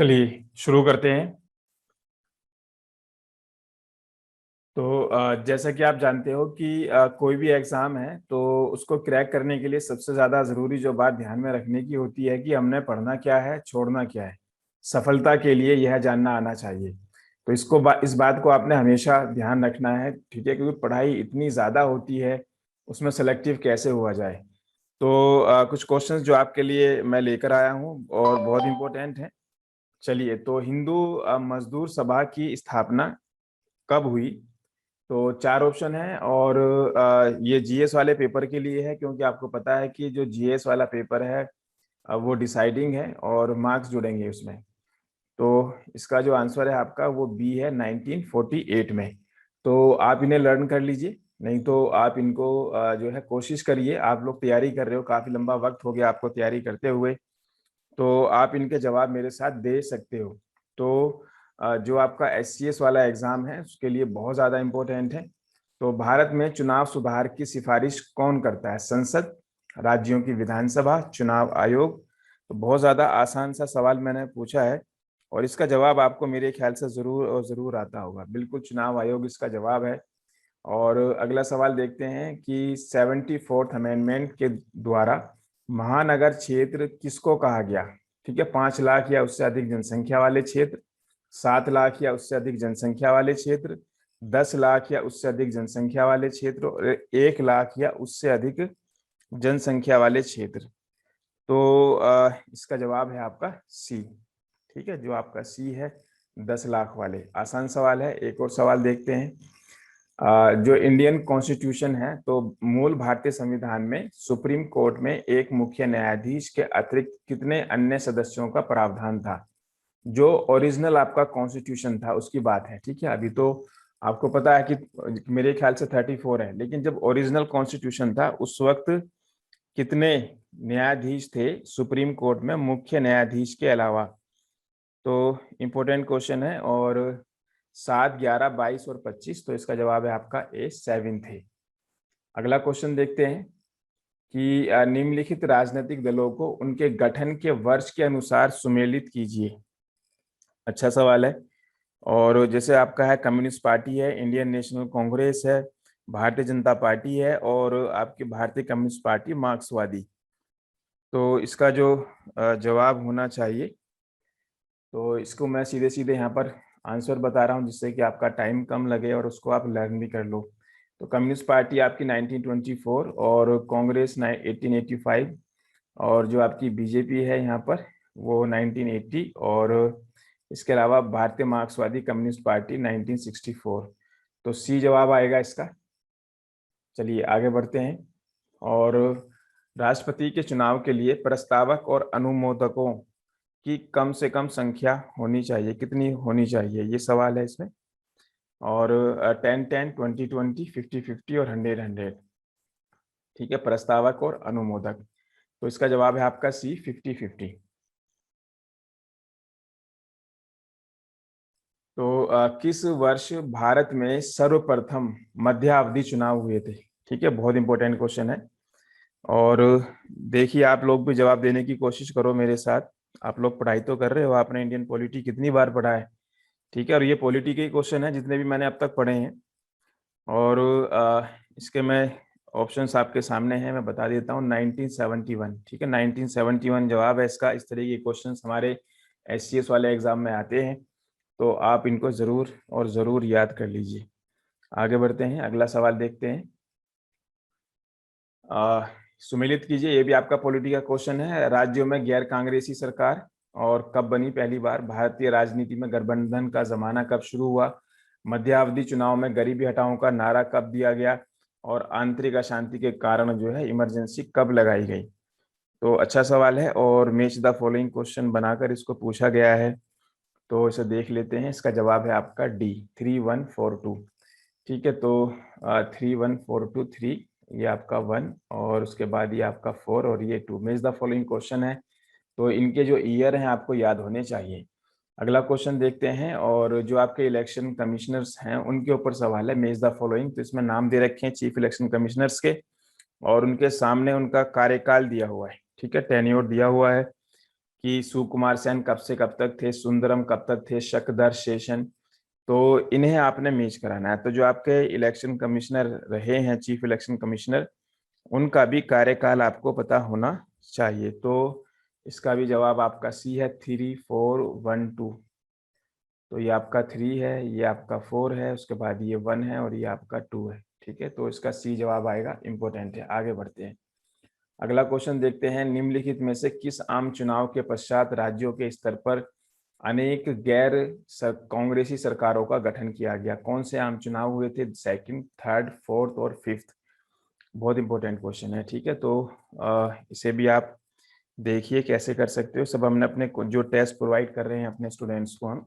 चलिए शुरू करते हैं। तो जैसा कि आप जानते हो कि कोई भी एग्ज़ाम है तो उसको क्रैक करने के लिए सबसे ज़्यादा ज़रूरी जो बात ध्यान में रखने की होती है कि हमने पढ़ना क्या है, छोड़ना क्या है। सफलता के लिए यह जानना आना चाहिए। तो इस बात को आपने हमेशा ध्यान रखना है, ठीक है? क्योंकि पढ़ाई इतनी ज़्यादा होती है, उसमें सेलेक्टिव कैसे हुआ जाए। तो कुछ क्वेश्चंस जो आपके लिए मैं लेकर आया हूँ और बहुत इम्पोर्टेंट हैं। चलिए, तो हिंदू मजदूर सभा की स्थापना कब हुई? तो 4 ऑप्शन हैं और ये जीएस वाले पेपर के लिए है, क्योंकि आपको पता है कि जो जीएस वाला पेपर है वो डिसाइडिंग है और मार्क्स जुड़ेंगे उसमें। तो इसका जो आंसर है आपका वो बी है 1948 में। तो आप इन्हें लर्न कर लीजिए, नहीं तो आप इनको जो है कोशिश करिए। आप लोग तैयारी कर रहे हो, काफ़ी लंबा वक्त हो गया आपको तैयारी करते हुए, तो आप इनके जवाब मेरे साथ दे सकते हो। तो जो आपका एससीएस वाला एग्ज़ाम है उसके लिए बहुत ज़्यादा इम्पोर्टेंट है। तो भारत में चुनाव सुधार की सिफारिश कौन करता है? संसद, राज्यों की विधानसभा, चुनाव आयोग? तो बहुत ज़्यादा आसान सा सवाल मैंने पूछा है और इसका जवाब आपको मेरे ख्याल से ज़रूर और ज़रूर आता होगा। बिल्कुल चुनाव आयोग इसका जवाब है। और अगला सवाल देखते हैं कि 74th अमेंडमेंट के द्वारा महानगर क्षेत्र किसको कहा गया? ठीक है, 5 लाख या उससे अधिक जनसंख्या वाले क्षेत्र, 7 लाख या उससे अधिक जनसंख्या वाले क्षेत्र, 10 लाख या उससे अधिक जनसंख्या वाले क्षेत्र और 1 लाख या उससे अधिक जनसंख्या वाले क्षेत्र। तो इसका जवाब है आपका सी। ठीक है, जो आपका सी है 10 लाख वाले। आसान सवाल है। एक और सवाल देखते हैं। जो इंडियन कॉन्स्टिट्यूशन है, तो मूल भारतीय संविधान में सुप्रीम कोर्ट में एक मुख्य न्यायाधीश के अतिरिक्त कितने अन्य सदस्यों का प्रावधान था? जो ओरिजिनल आपका कॉन्स्टिट्यूशन था उसकी बात है, ठीक है? अभी तो आपको पता है कि मेरे ख्याल से 34 है, लेकिन जब ओरिजिनल कॉन्स्टिट्यूशन था उस वक्त कितने न्यायाधीश थे सुप्रीम कोर्ट में मुख्य न्यायाधीश के अलावा? तो इम्पोर्टेंट क्वेश्चन है। और 7, 11, 22 और 25, तो इसका जवाब है आपका ए 7 थे। अगला क्वेश्चन देखते हैं कि निम्नलिखित राजनीतिक दलों को उनके गठन के वर्ष के अनुसार सुमेलित कीजिए। अच्छा सवाल है। और जैसे आपका है कम्युनिस्ट पार्टी है, इंडियन नेशनल कांग्रेस है, भारतीय जनता पार्टी है और आपकी भारतीय कम्युनिस्ट पार्टी मार्क्सवादी। तो इसका जो जवाब होना चाहिए, तो इसको मैं सीधे सीधे यहाँ पर आंसर बता रहा हूँ जिससे कि आपका टाइम कम लगे और उसको आप लर्न भी कर लो। तो कम्युनिस्ट पार्टी आपकी 1924 और कांग्रेस 1885 और जो आपकी बीजेपी है यहाँ पर वो 1980 और इसके अलावा भारतीय मार्क्सवादी कम्युनिस्ट पार्टी 1964। तो सी जवाब आएगा इसका। चलिए आगे बढ़ते हैं। और राष्ट्रपति के चुनाव के लिए प्रस्तावक और अनुमोदकों की कम से कम संख्या होनी चाहिए, कितनी होनी चाहिए, ये सवाल है इसमें। और 10-10, 20-20, 50-50 और 100-100। ठीक है, प्रस्तावक और अनुमोदक। तो इसका जवाब है आपका सी 50-50। तो किस वर्ष भारत में सर्वप्रथम मध्यावधि चुनाव हुए थे? ठीक है, बहुत इंपॉर्टेंट क्वेश्चन है। और देखिए आप लोग भी जवाब देने की कोशिश करो मेरे साथ। आप लोग पढ़ाई तो कर रहे हो, आपने इंडियन पॉलिटी कितनी बार पढ़ा है? ठीक है, और ये पॉलिटी के ही क्वेश्चन है जितने भी मैंने अब तक पढ़े हैं। और इसके मैं ऑप्शंस आपके सामने हैं, मैं बता देता हूँ। 1971। ठीक है, 1971 जवाब है इसका। इस तरह के क्वेश्चंस हमारे एससीएस वाले एग्जाम में आते हैं, तो आप इनको ज़रूर और ज़रूर याद कर लीजिए। आगे बढ़ते हैं, अगला सवाल देखते हैं। सुमेलित कीजिए, ये भी आपका पॉलिटी का क्वेश्चन है। राज्यों में गैर कांग्रेसी सरकार और कब बनी पहली बार? भारतीय राजनीति में गठबंधन का जमाना कब शुरू हुआ? मध्यावधि चुनाव में गरीबी हटाओ का नारा कब दिया गया? और आंतरिक अशांति के कारण जो है इमरजेंसी कब लगाई गई? तो अच्छा सवाल है और मैच द फॉलोइंग क्वेश्चन बनाकर इसको पूछा गया है। तो इसे देख लेते हैं। इसका जवाब है आपका डी 3142। ठीक है, तो 31423, ये आपका 1 और उसके बाद ये आपका 4 और ये 2। मैच द फॉलोइंग क्वेश्चन है, तो इनके जो ईयर हैं आपको याद होने चाहिए। अगला क्वेश्चन देखते हैं। और जो आपके इलेक्शन कमिश्नर्स हैं उनके ऊपर सवाल है, मैच द फॉलोइंग। तो इसमें नाम दे रखे हैं चीफ इलेक्शन कमिश्नर्स के और उनके सामने उनका कार्यकाल दिया हुआ है। ठीक है, टेन्योर दिया हुआ है। कि सुकुमार सेन कब से कब तक थे, सुंदरम कब तक थे, शकदर शेषन। तो इन्हें आपने मैच कराना है। तो जो आपके इलेक्शन कमिश्नर रहे हैं, चीफ इलेक्शन कमिश्नर, उनका भी कार्यकाल आपको पता होना चाहिए। तो इसका भी जवाब आपका सी है, 3412। तो ये आपका 3 है, ये आपका 4 है, उसके बाद ये 1 है और ये आपका 2 है। ठीक है, तो इसका सी जवाब आएगा, इंपॉर्टेंट है। आगे बढ़ते हैं, अगला क्वेश्चन देखते हैं। निम्नलिखित में से किस आम चुनाव के पश्चात राज्यों के स्तर पर अनेक गैर कांग्रेसी सरकारों का गठन किया गया? कौन से आम चुनाव हुए थे? सेकंड, थर्ड, फोर्थ और फिफ्थ। बहुत इंपॉर्टेंट क्वेश्चन है। ठीक है, तो इसे भी आप देखिए कैसे कर सकते हो। सब हमने अपने जो टेस्ट प्रोवाइड कर रहे हैं अपने स्टूडेंट्स को हम,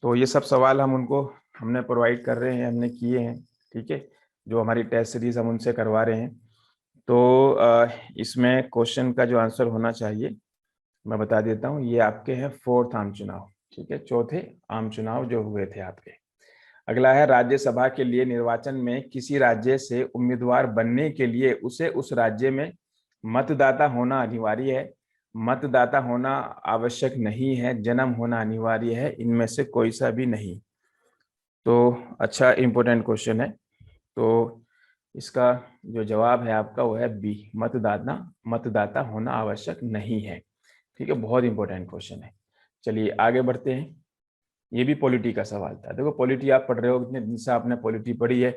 तो ये सब सवाल हम उनको हमने प्रोवाइड कर रहे हैं, हमने किए हैं। ठीक है, जो हमारी टेस्ट सीरीज हम उनसे करवा रहे हैं। तो इसमें क्वेश्चन का जो आंसर होना चाहिए मैं बता देता हूँ, ये आपके हैं फोर्थ आम चुनाव। ठीक है, चौथे आम चुनाव जो हुए थे आपके। अगला है, राज्यसभा के लिए निर्वाचन में किसी राज्य से उम्मीदवार बनने के लिए उसे उस राज्य में मतदाता होना अनिवार्य है, मतदाता होना आवश्यक नहीं है, जन्म होना अनिवार्य है, इनमें से कोई सा भी नहीं। तो अच्छा, इंपॉर्टेंट क्वेश्चन है। तो इसका जो जवाब है आपका वो है बी, मतदाता मतदाता होना आवश्यक नहीं है। ठीक है, बहुत इंपॉर्टेंट क्वेश्चन है। चलिए आगे बढ़ते हैं। ये भी पॉलिटी का सवाल था। देखो, पॉलिटी आप पढ़ रहे हो, कितने दिन से आपने पॉलिटी पढ़ी है?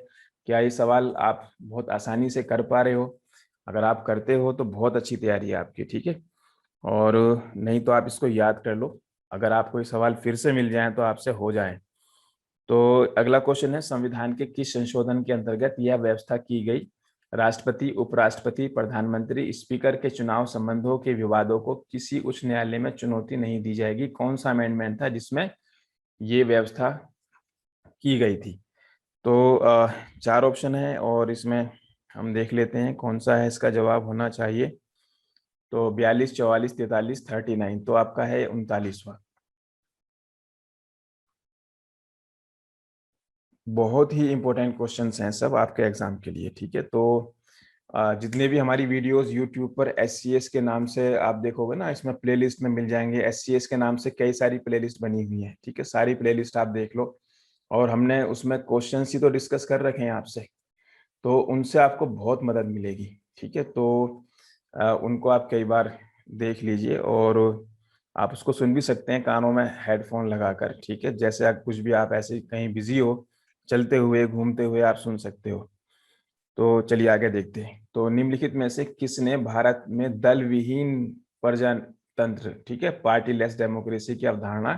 क्या ये सवाल आप बहुत आसानी से कर पा रहे हो? अगर आप करते हो तो बहुत अच्छी तैयारी है आपकी। ठीक है, और नहीं तो आप इसको याद कर लो, अगर आपको ये सवाल फिर से मिल जाए तो आपसे हो जाए। तो अगला क्वेश्चन है, संविधान के किस संशोधन के अंतर्गत यह व्यवस्था की गई? राष्ट्रपति, उपराष्ट्रपति, प्रधानमंत्री, स्पीकर के चुनाव संबंधों के विवादों को किसी उच्च न्यायालय में चुनौती नहीं दी जाएगी? कौन सा अमेंडमेंट था जिसमें ये व्यवस्था की गई थी? तो चार ऑप्शन है और इसमें हम देख लेते हैं कौन सा है इसका जवाब होना चाहिए। तो 42, 44, 43, 39, तो आपका है 39वां। बहुत ही इंपॉर्टेंट क्वेश्चंस हैं सब आपके एग्जाम के लिए। ठीक है, तो जितने भी हमारी वीडियोस यूट्यूब पर SCS के नाम से आप देखोगे ना, इसमें प्लेलिस्ट में मिल जाएंगे। SCS के नाम से कई सारी प्लेलिस्ट बनी हुई है। ठीक है, सारी प्लेलिस्ट आप देख लो, और हमने उसमें क्वेश्चंस ही तो डिस्कस कर रखे हैं आपसे, तो उनसे आपको बहुत मदद मिलेगी। ठीक है, तो उनको आप कई बार देख लीजिए, और आप उसको सुन भी सकते हैं कानों में हेडफोन लगाकर। ठीक है, जैसे आप कुछ भी, आप ऐसे कहीं बिजी हो, चलते हुए घूमते हुए आप सुन सकते हो। तो चलिए आगे देखते हैं। तो निम्नलिखित में से किसने भारत में दल विहीन प्रजातंत्र, ठीक है, पार्टी लेस डेमोक्रेसी की अवधारणा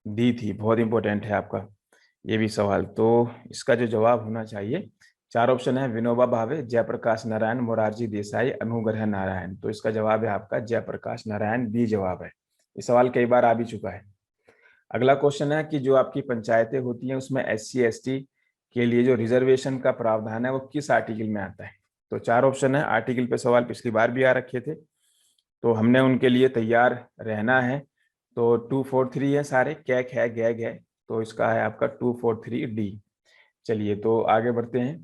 दी थी? बहुत इंपॉर्टेंट है आपका ये भी सवाल। तो इसका जो जवाब होना चाहिए, चार ऑप्शन है, विनोबा भावे, जयप्रकाश नारायण, मोरारजी देसाई, अनुग्रह नारायण। तो इसका जवाब है आपका जयप्रकाश नारायण, बी जवाब है। ये सवाल कई बार आ भी चुका है। अगला क्वेश्चन है कि जो आपकी पंचायतें होती हैं उसमें SC ST के लिए जो रिजर्वेशन का प्रावधान है वो किस आर्टिकल में आता है? तो चार ऑप्शन है। आर्टिकल पे सवाल पिछली बार भी आ रखे थे, तो हमने उनके लिए तैयार रहना है। तो 243 है सारे, कैक है, गैग है, तो इसका है आपका 243D। चलिए तो आगे बढ़ते हैं।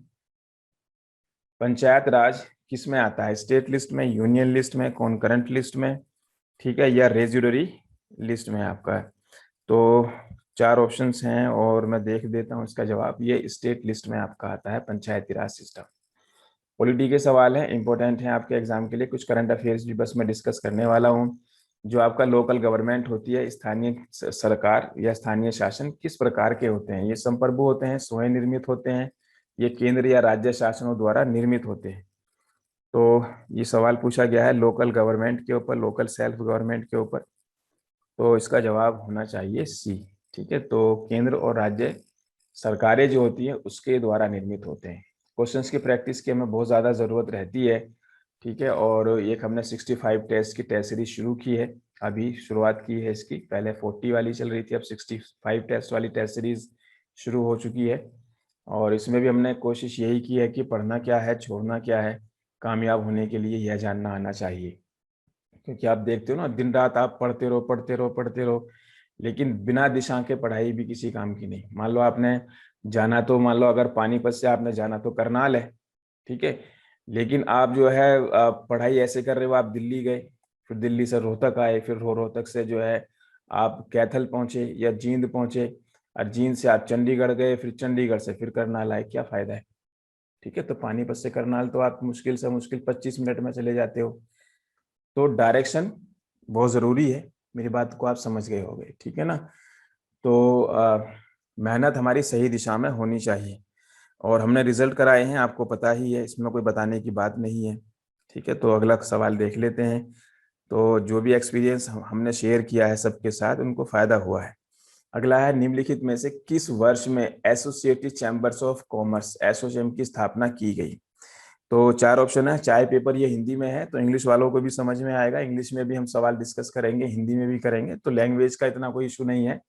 पंचायत राज किस में आता है? स्टेट लिस्ट में, यूनियन लिस्ट में, कॉन्करेंट लिस्ट में, ठीक है, या रेजुडरी लिस्ट में आपका? तो चार ऑप्शंस हैं और मैं देख देता हूं इसका जवाब। ये स्टेट लिस्ट में आपका आता है पंचायती राज सिस्टम। पॉलिटी के सवाल हैं, इंपॉर्टेंट हैं आपके एग्जाम के लिए। कुछ करंट अफेयर्स भी बस मैं डिस्कस करने वाला हूं। जो आपका लोकल गवर्नमेंट होती है, स्थानीय सरकार या स्थानीय शासन, किस प्रकार के होते हैं? ये संप्रभु होते हैं, स्वयं निर्मित होते हैं, ये केंद्र या राज्य शासनों द्वारा निर्मित होते हैं? तो ये सवाल पूछा गया है लोकल गवर्नमेंट के ऊपर, लोकल सेल्फ गवर्नमेंट के ऊपर। तो इसका जवाब होना चाहिए सी। ठीक है, तो केंद्र और राज्य सरकारें जो होती हैं उसके द्वारा निर्मित होते हैं। क्वेश्चंस की प्रैक्टिस की हमें बहुत ज़्यादा ज़रूरत रहती है। ठीक है, और एक हमने 65 टेस्ट की टेस्ट सीरीज शुरू की है, अभी शुरुआत की है इसकी। पहले 40 वाली चल रही थी, अब 65 टेस्ट वाली टेस्ट सीरीज शुरू हो चुकी है। और इसमें भी हमने कोशिश यही की है कि पढ़ना क्या है, छोड़ना क्या है, कामयाब होने के लिए यह जानना आना चाहिए। क्योंकि आप देखते हो ना, दिन रात आप पढ़ते रहो पढ़ते रहो पढ़ते रहो, लेकिन बिना दिशा के पढ़ाई भी किसी काम की नहीं। मान लो आपने जाना, तो मान लो अगर पानीपत से आपने जाना तो करनाल है, ठीक है, लेकिन आप जो है पढ़ाई ऐसे कर रहे हो, आप दिल्ली गए, फिर दिल्ली से रोहतक आए, फिर रोहतक से जो है आप कैथल पहुंचे या जींद पहुंचे, और जींद से आप चंडीगढ़ गए, फिर चंडीगढ़ से फिर करनाल आए, क्या फायदा है? ठीक है, तो पानीपत से करनाल तो आप मुश्किल से मुश्किल 25 मिनट में चले जाते हो। तो डायरेक्शन बहुत ज़रूरी है, मेरी बात को आप समझ गए होंगे, ठीक है ना। तो मेहनत हमारी सही दिशा में होनी चाहिए, और हमने रिजल्ट कराए हैं, आपको पता ही है, इसमें कोई बताने की बात नहीं है। ठीक है, तो अगला सवाल देख लेते हैं। तो जो भी एक्सपीरियंस हमने शेयर किया है सबके साथ, उनको फायदा हुआ है। अगला है, निम्नलिखित में से किस वर्ष में associated chambers of commerce ASSOCHAM की स्थापना की गई? तो चार ऑप्शन है, चाय पेपर ये हिंदी में है तो इंग्लिश वालों को भी समझ में आएगा, इंग्लिश में भी हम सवाल डिस्कस करेंगे, हिंदी में भी करेंगे, तो लैंग्वेज का इतना कोई इशू नहीं है,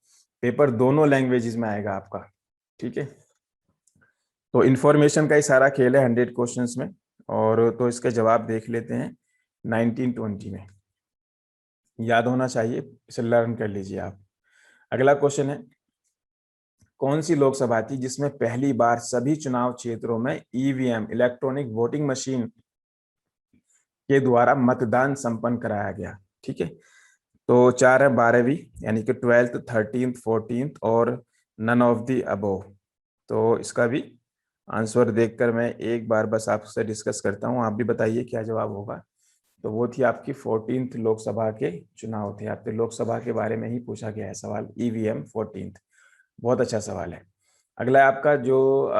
पेपर दोनों लैंग्वेजेस में आएगा आपका। ठीक है, तो इंफॉर्मेशन का ही सारा खेल है 100 क्वेश्चंस में, और तो इसके जवाब देख लेते हैं। 1920 में, याद होना चाहिए, इसे लर्न कर लीजिए आप। अगला क्वेश्चन है, कौन सी लोकसभा थी जिसमें पहली बार सभी चुनाव क्षेत्रों में ईवीएम इलेक्ट्रॉनिक वोटिंग मशीन के द्वारा मतदान संपन्न कराया गया? ठीक है, तो चार है, 12वीं यानी कि 12th, 13th, 14th और नन ऑफ द अबोव। तो इसका भी आंसर देखकर मैं एक बार बस आपसे डिस्कस करता हूँ, आप भी बताइए क्या जवाब होगा। तो वो थी आपकी 14th लोकसभा के चुनाव थे, आपके लोकसभा के बारे में ही पूछा गया है सवाल, ईवीएम 14th। बहुत अच्छा सवाल है। अगला है आपका जो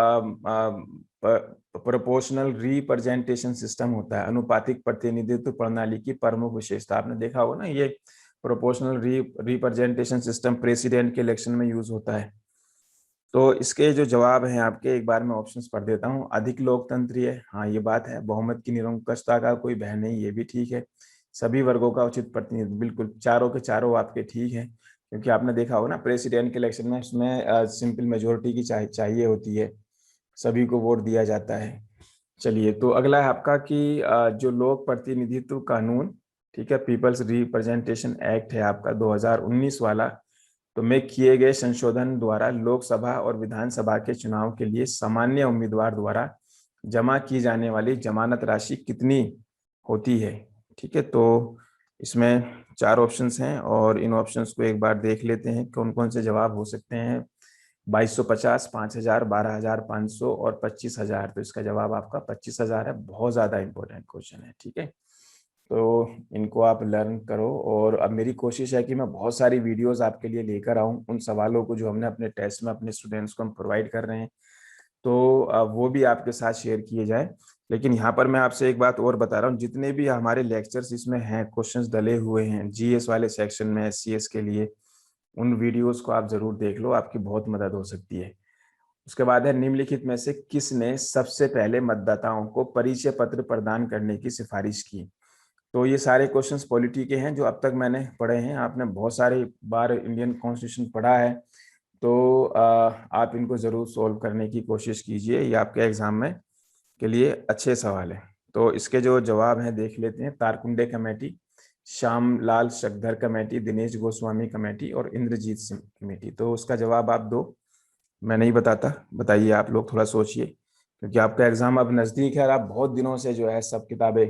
प्रोपोर्शनल रिप्रेजेंटेशन सिस्टम होता है, अनुपातिक प्रतिनिधित्व प्रणाली की प्रमुख विशेषता, आपने देखा होगा ना, ये प्रोपोर्शनल रिप्रेजेंटेशन सिस्टम प्रेसिडेंट के इलेक्शन में यूज होता है। तो इसके जो जवाब हैं आपके, एक बार मैं ऑप्शंस पढ़ देता हूँ। अधिक लोकतंत्रीय, हाँ ये बात है। बहुमत की निरंकुशता का कोई भय नहीं, ये भी ठीक है। सभी वर्गों का उचित प्रतिनिधित्व, बिल्कुल चारों के चारों आपके ठीक है, क्योंकि आपने देखा होगा ना प्रेसिडेंट के इलेक्शन में, इसमें सिंपल मेजोरिटी की चाहिए होती है, सभी को वोट दिया जाता है। चलिए, तो अगला है आपका कि जो लोक प्रतिनिधित्व कानून, ठीक है, पीपल्स रिप्रेजेंटेशन एक्ट है आपका 2019 वाला, तो में किए गए संशोधन द्वारा लोकसभा और विधानसभा के चुनाव के लिए सामान्य उम्मीदवार द्वारा जमा की जाने वाली जमानत राशि कितनी होती है? ठीक है, तो इसमें चार ऑप्शंस हैं, और इन ऑप्शंस को एक बार देख लेते हैं कौन कौन से जवाब हो सकते हैं। 2250, 5000, 12500 और 25000। तो इसका जवाब आपका 25000 है। बहुत ज्यादा इंपॉर्टेंट क्वेश्चन है, ठीक है, तो इनको आप लर्न करो। और अब मेरी कोशिश है कि मैं बहुत सारी वीडियोस आपके लिए लेकर आऊं, उन सवालों को जो हमने अपने टेस्ट में अपने स्टूडेंट्स को हम प्रोवाइड कर रहे हैं, तो वो भी आपके साथ शेयर किए जाए। लेकिन यहाँ पर मैं आपसे एक बात और बता रहा हूँ, जितने भी हमारे लेक्चर्स इसमें हैं, क्वेश्चंस डले हुए हैं जीएस वाले सेक्शन में, एससीएस के लिए, उन वीडियोस को आप जरूर देख लो, आपकी बहुत मदद हो सकती है। उसके बाद है, निम्नलिखित में से किसने सबसे पहले मतदाताओं को परिचय पत्र प्रदान करने की सिफारिश की? तो ये सारे क्वेश्चंस पॉलिटी के हैं जो अब तक मैंने पढ़े हैं, आपने बहुत सारी बार इंडियन कॉन्स्टिट्यूशन पढ़ा है, तो आप इनको जरूर सोल्व करने की कोशिश कीजिए, ये आपके एग्जाम में के लिए अच्छे सवाल है। तो इसके जो जवाब हैं देख लेते हैं। Tarkunde committee, Shyamlal Shakdher committee, Dinesh Goswami committee और इंद्रजीत सिंह कमेटी। तो उसका जवाब आप दो, मैं नहीं बताता, बताइए आप लोग, थोड़ा सोचिए, क्योंकि आपका एग्जाम अब नजदीक है और आप बहुत दिनों से जो है सब किताबें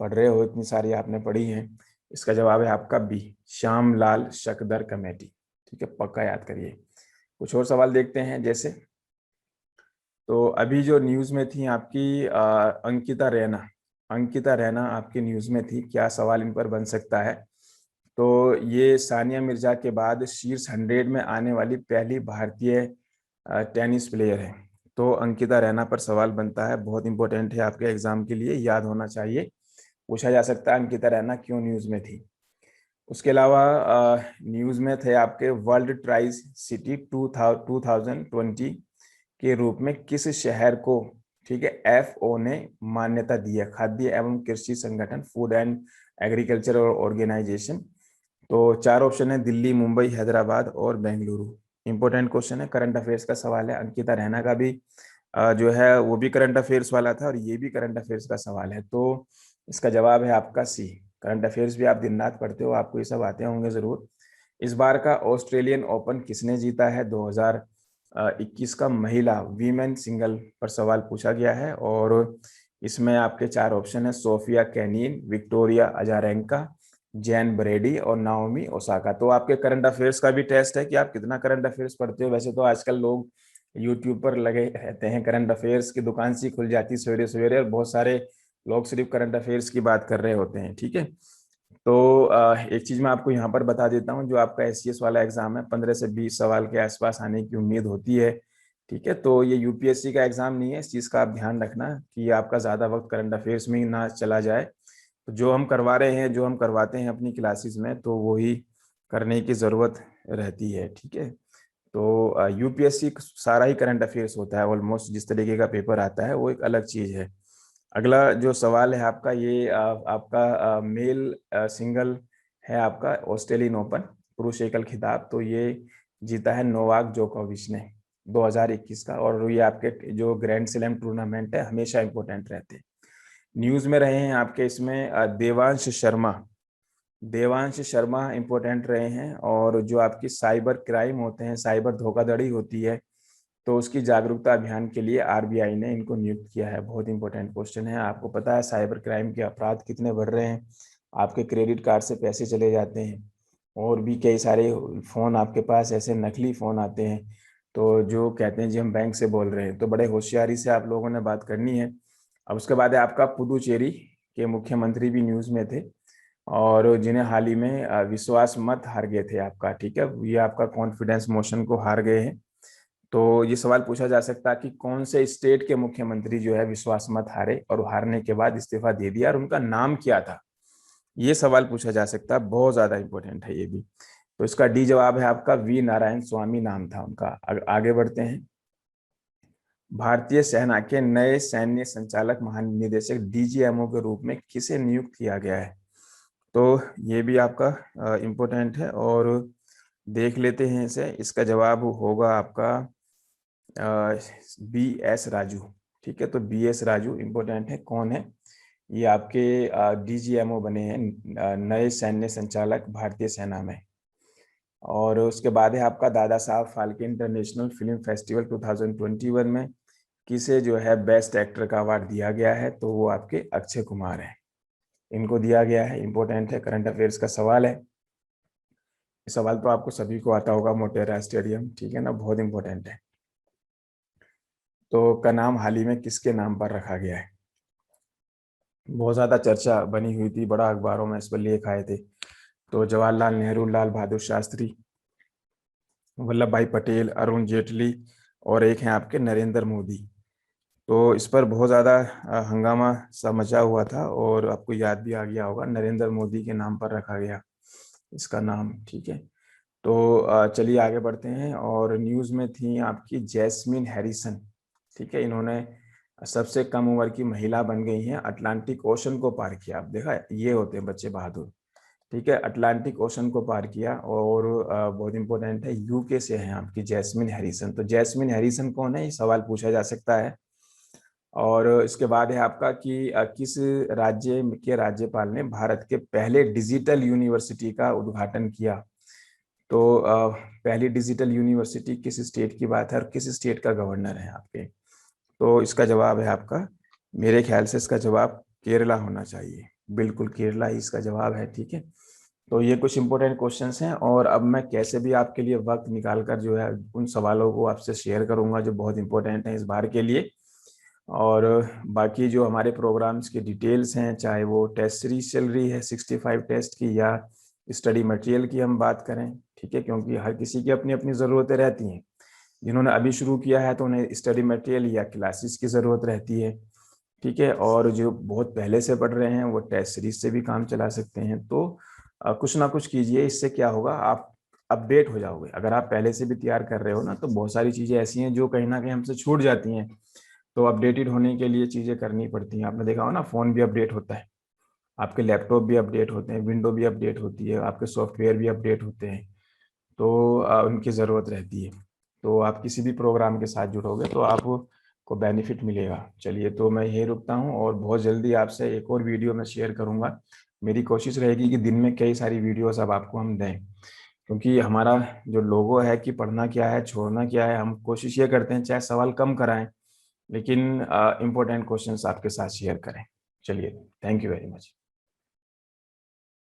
पढ़ रहे हो, इतनी सारी आपने पढ़ी हैं। इसका जवाब है आपका बी, श्यामलाल शकदर कमेटी। ठीक है, पक्का याद करिए। कुछ और सवाल देखते हैं, जैसे तो अभी जो न्यूज में थी आपकी अंकिता रैना, अंकिता रैना आपकी न्यूज में थी, क्या सवाल इन पर बन सकता है? तो ये सानिया मिर्जा के बाद शीर्ष 100 में आने वाली पहली भारतीय टेनिस प्लेयर है। तो अंकिता रैना पर सवाल बनता है, बहुत इंपॉर्टेंट है आपके एग्जाम के लिए, याद होना चाहिए, पूछा जा सकता है अंकिता रैना क्यों न्यूज में थी। उसके अलावा न्यूज में थे आपके वर्ल्ड ट्राइज सिटी 2020 के रूप में किस शहर को, ठीक है, एफओ ने मान्यता दी है? खाद्य एवं कृषि संगठन, फूड एंड एग्रीकल्चर ऑर्गेनाइजेशन। तो चार ऑप्शन है, दिल्ली, मुंबई, हैदराबाद और बेंगलुरु। इंपॉर्टेंट क्वेश्चन है, करंट अफेयर्स का सवाल है। अंकिता रैना का भी जो है वो भी करंट अफेयर्स वाला था, और ये भी करंट अफेयर्स का सवाल है। तो इसका जवाब है आपका सी। करंट अफेयर्स भी आप दिन रात पढ़ते हो, आपको ये सब आते होंगे जरूर। इस बार का ऑस्ट्रेलियन ओपन किसने जीता है? 2021 का महिला वीमेन सिंगल पर सवाल पूछा गया है, और इसमें आपके चार ऑप्शन है, Sofia Kenin, Victoria Azarenka, Jain ब्रेडी और नाओमी ओसाका। तो आपके करंट अफेयर्स का भी टेस्ट है कि आप कितना करंट अफेयर्स पढ़ते हो। वैसे तो आजकल लोग यूट्यूब पर लगे रहते हैं, करंट अफेयर्स की दुकान सी खुल जाती है सवेरे सवेरे, और बहुत सारे लोग सिर्फ करंट अफेयर्स की बात कर रहे होते हैं। ठीक है, तो एक चीज मैं आपको यहाँ पर बता देता हूँ, जो आपका एससीएस वाला एग्जाम है 15 से 20 सवाल के आसपास आने की उम्मीद होती है। ठीक है, तो ये यूपीएससी का एग्जाम नहीं है, इस चीज का आप ध्यान रखना कि आपका ज्यादा वक्त करंट अफेयर्स में ही ना चला जाए। तो जो हम करवा रहे हैं, जो हम करवाते हैं अपनी क्लासेस में, तो वही करने की जरूरत रहती है। ठीक है, तो यूपीएससी सारा ही करंट अफेयर्स होता है ऑलमोस्ट, जिस तरीके का पेपर आता है वो एक अलग चीज है। अगला जो सवाल है आपका, ये आपका मेल सिंगल है आपका ऑस्ट्रेलियन ओपन पुरुष एकल खिताब, तो ये जीता है नोवाक जोकोविच ने 2021 का। और ये आपके जो ग्रैंड स्लैम टूर्नामेंट है हमेशा इंपॉर्टेंट रहते हैं। न्यूज में रहे हैं आपके इसमें देवांश शर्मा इंपॉर्टेंट रहे हैं। और जो आपकी साइबर क्राइम होते हैं, साइबर धोखाधड़ी होती है, तो उसकी जागरूकता अभियान के लिए आरबीआई ने इनको नियुक्त किया है। बहुत इंपॉर्टेंट क्वेश्चन है। आपको पता है साइबर क्राइम के अपराध कितने बढ़ रहे हैं, आपके क्रेडिट कार्ड से पैसे चले जाते हैं, और भी कई सारे फोन आपके पास ऐसे नकली फोन आते हैं, तो जो कहते हैं जी हम बैंक से बोल रहे हैं। तो बड़े होशियारी से आप लोगों ने बात करनी है। अब उसके बाद है आपका पुदुचेरी के मुख्यमंत्री भी न्यूज में थे, और जिन्हें हाल ही में विश्वास मत हार गए थे आपका। ठीक है, ये आपका कॉन्फिडेंस मोशन को हार गए हैं। तो ये सवाल पूछा जा सकता है कि कौन से स्टेट के मुख्यमंत्री जो है विश्वास मत हारे और हारने के बाद इस्तीफा दे दिया, और उनका नाम क्या था, ये सवाल पूछा जा सकता है। बहुत ज्यादा इंपॉर्टेंट है ये भी। तो इसका डी जवाब है आपका वी नारायण स्वामी नाम था उनका। आगे बढ़ते हैं। भारतीय सेना के नए सैन्य संचालक महानिदेशक डीजीएमओ के रूप में किसे नियुक्त किया गया है, तो ये भी आपका इम्पोर्टेंट है, और देख लेते हैं इसे। इसका जवाब होगा आपका बी एस राजू। ठीक है, तो बी एस राजू इम्पोर्टेंट है। कौन है ये? आपके डीजीएमओ बने हैं, नए सैन्य संचालक भारतीय सेना में। और उसके बाद है आपका Dada Saheb Phalke international film festival 2021 में किसे जो है बेस्ट एक्टर का अवार्ड दिया गया है, तो वो आपके अक्षय कुमार है, इनको दिया गया है। इंपॉर्टेंट है, करंट अफेयर्स का सवाल है। सवाल तो आपको सभी को आता होगा, मोटेरा स्टेडियम, ठीक है ना, बहुत इंपॉर्टेंट है। तो का नाम हाल ही में किसके नाम पर रखा गया है? बहुत ज्यादा चर्चा बनी हुई थी, बड़ा अखबारों में इस पर लेख आए थे। तो जवाहरलाल नेहरू, लाल बहादुर शास्त्री, वल्लभ भाई पटेल, अरुण जेटली, और एक हैं आपके नरेंद्र मोदी। तो इस पर बहुत ज़्यादा हंगामा सा मचा हुआ था, और आपको याद भी आ गया होगा, नरेंद्र मोदी के नाम पर रखा गया इसका नाम। ठीक है, तो चलिए आगे बढ़ते हैं। और न्यूज़ में थी आपकी जैस्मिन हैरिसन। ठीक है, इन्होंने सबसे कम उम्र की महिला बन गई हैं, अटलांटिक ओशन को पार किया। आप देखा है? ये होते हैं बच्चे बहादुर। ठीक है, अटलांटिक ओशन को पार किया। और बहुत इंपॉर्टेंट है, यूके से हैं आपकी जैस्मिन हैरिसन। तो जैस्मिन हैरिसन कौन है, ये सवाल पूछा जा सकता है। और इसके बाद है आपका कि किस राज्य के राज्यपाल ने भारत के पहले डिजिटल यूनिवर्सिटी का उद्घाटन किया। तो पहली डिजिटल यूनिवर्सिटी किस स्टेट की बात है, और किस स्टेट का गवर्नर है आपके? तो इसका जवाब है आपका, मेरे ख्याल से इसका जवाब केरला होना चाहिए। बिल्कुल केरला ही इसका जवाब है। ठीक है, तो ये कुछ इंपॉर्टेंट क्वेश्चंस हैं। और अब मैं कैसे भी आपके लिए वक्त निकाल कर जो है उन सवालों को आपसे शेयर करूंगा जो बहुत इंपॉर्टेंट हैं इस बार के लिए। और बाकी जो हमारे प्रोग्राम्स की डिटेल्स हैं, चाहे वो टेस्ट सीरीज चल रही है 65 टेस्ट की, या स्टडी मटेरियल की हम बात करें, ठीक है, क्योंकि हर किसी की अपनी अपनी ज़रूरतें रहती हैं। जिन्होंने अभी शुरू किया है तो उन्हें स्टडी मटेरियल या क्लासेस की ज़रूरत रहती है। ठीक है, और जो बहुत पहले से पढ़ रहे हैं वो टेस्ट सीरीज से भी काम चला सकते हैं। तो कुछ ना कुछ कीजिए, इससे क्या होगा, आप अपडेट हो जाओगे। अगर आप पहले से भी तैयार कर रहे हो ना, तो बहुत सारी चीज़ें ऐसी हैं जो कहीं ना कहीं हमसे छूट जाती हैं। तो अपडेटेड होने के लिए चीज़ें करनी पड़ती हैं। आपने देखा हो ना, फ़ोन भी अपडेट होता है, आपके लैपटॉप भी अपडेट होते हैं, विंडो भी अपडेट होती है, आपके सॉफ्टवेयर भी अपडेट होते हैं। तो उनकी ज़रूरत रहती है। तो आप किसी भी प्रोग्राम के साथ जुड़ोगे तो आपको बेनिफिट मिलेगा। चलिए, तो मैं यही रुकता हूँ, और बहुत जल्दी आपसे एक और वीडियो में शेयर करूँगा। मेरी कोशिश रहेगी कि दिन में कई सारी वीडियोस अब आपको हम दें, क्योंकि हमारा जो लोगो है कि पढ़ना क्या है छोड़ना क्या है, हम कोशिश ये करते हैं चाहे सवाल कम कराएं, लेकिन इम्पोर्टेंट क्वेश्चंस आपके साथ शेयर करें। चलिए, थैंक यू वेरी मच।